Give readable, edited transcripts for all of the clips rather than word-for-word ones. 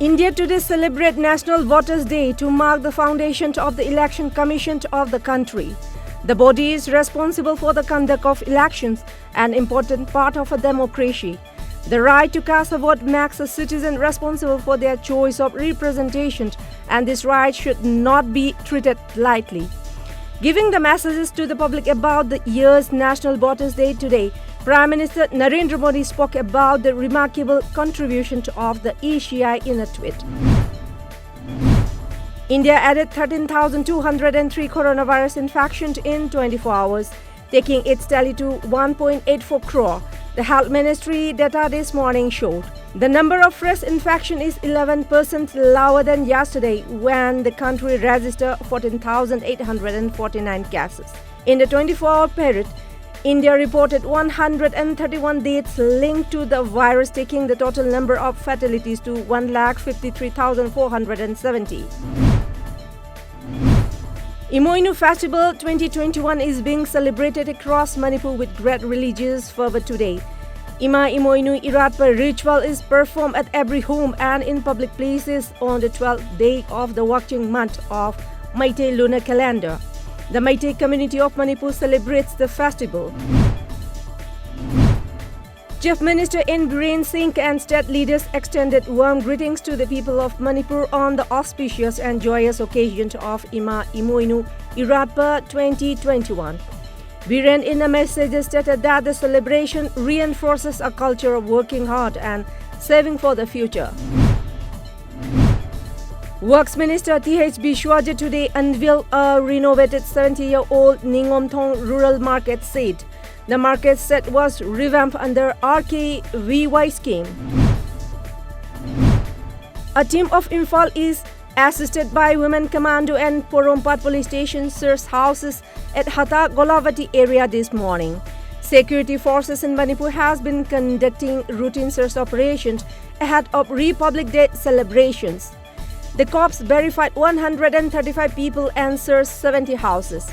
India today celebrates National Voters' Day to mark the foundation of the Election Commission of the country. The body is responsible for the conduct of elections, an important part of a democracy. The right to cast a vote makes a citizen responsible for their choice of representation, and this right should not be treated lightly. Giving the messages to the public about the year's National Voters' Day today, Prime Minister Narendra Modi spoke about the remarkable contribution of the ECI in a tweet. India added 13,203 coronavirus infections in 24 hours, taking its tally to 1.84 crore. The Health Ministry data this morning showed. The number of fresh infections is 11% lower than yesterday when the country registered 14,849 cases. In the 24-hour period, India reported 131 deaths linked to the virus, taking the total number of fatalities to 1,53,470. IMOINU Festival 2021 is being celebrated across Manipur with great religious fervor today. IMOINU Iratpa ritual is performed at every home and in public places on the 12th day of the working month of Meitei lunar calendar. The Meitei community of Manipur celebrates the festival. Chief Minister N. Biren Singh and state leaders extended warm greetings to the people of Manipur on the auspicious and joyous occasion of IMOINU Iratpa 2021. Biren in a message stated that the celebration reinforces a culture of working hard and saving for the future. Works Minister Th. BISWAJIT today unveiled a renovated 70-year-old NINGOMTHONG rural market set. The market set was revamped under RKVY scheme. A team of IMPHAL is assisted by Women Commando and Porompat Police Station searched houses at Hata Golavati area this morning. Security forces in Manipur has been conducting routine search operations ahead of Republic Day celebrations. The cops verified 135 people and searched 70 houses.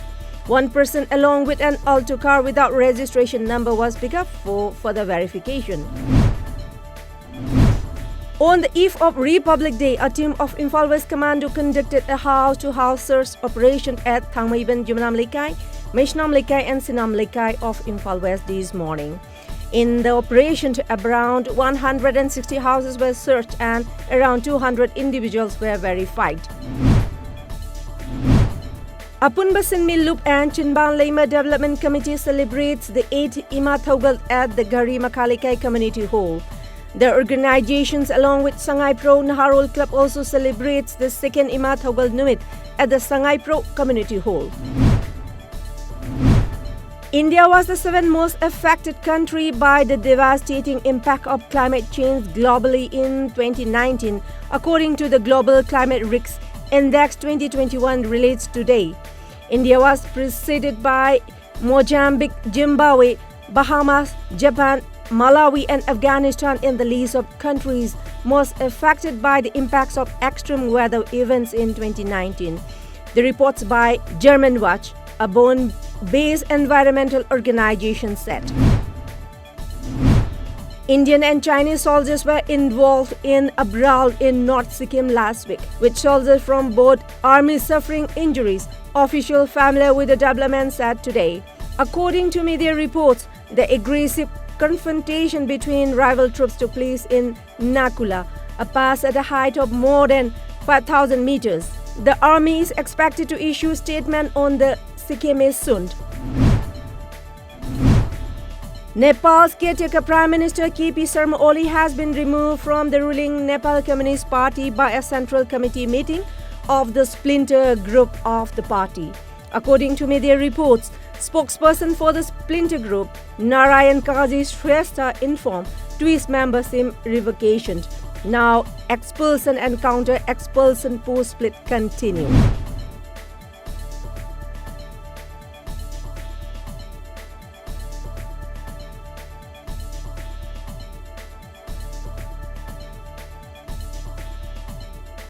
One person along with an Alto car without registration number was picked up for further verification. On the eve of Republic Day, a team of IMPHAL West Commando conducted a house-to-house search operation at Thangmaiban Jumnam Lekai, Meshnam Lekai and Sinam Lekai of IMPHAL West this morning. In the operation, around 160 houses were searched and around 200 individuals were verified. Apunba Sinmi Loop and Chinban Lema Development Committee celebrates the 8th Ima Thogal at the Gari Makalikai Community Hall. The organizations along with Sangai Pro Naharol Club also celebrates the 2nd Ima Thogal Numit at the Sangai Pro Community Hall. India was the 7th most affected country by the devastating impact of climate change globally in 2019, according to the Global Climate Risks Index 2021 released today. India was preceded by Mozambique, Zimbabwe, Bahamas, Japan, Malawi and Afghanistan in the list of countries most affected by the impacts of extreme weather events in 2019. The reports by German Watch, a Bonn-based environmental organization, said. Indian and Chinese soldiers were involved in a brawl in North Sikkim last week, with soldiers from both armies suffering injuries, officials familiar with the development said today. According to media reports, the aggressive confrontation between rival troops took place in Nakula, a pass at a height of more than 5,000 meters. The army is expected to issue a statement on the Sikkim soon. Nepal's caretaker Prime Minister KP Sharma Oli has been removed from the ruling Nepal Communist Party by a Central Committee meeting of the splinter group of the party. According to media reports, spokesperson for the splinter group, Narayan Kazi Shrestha, informed to his members in revocation. Now, expulsion and counter-expulsion post-split continue.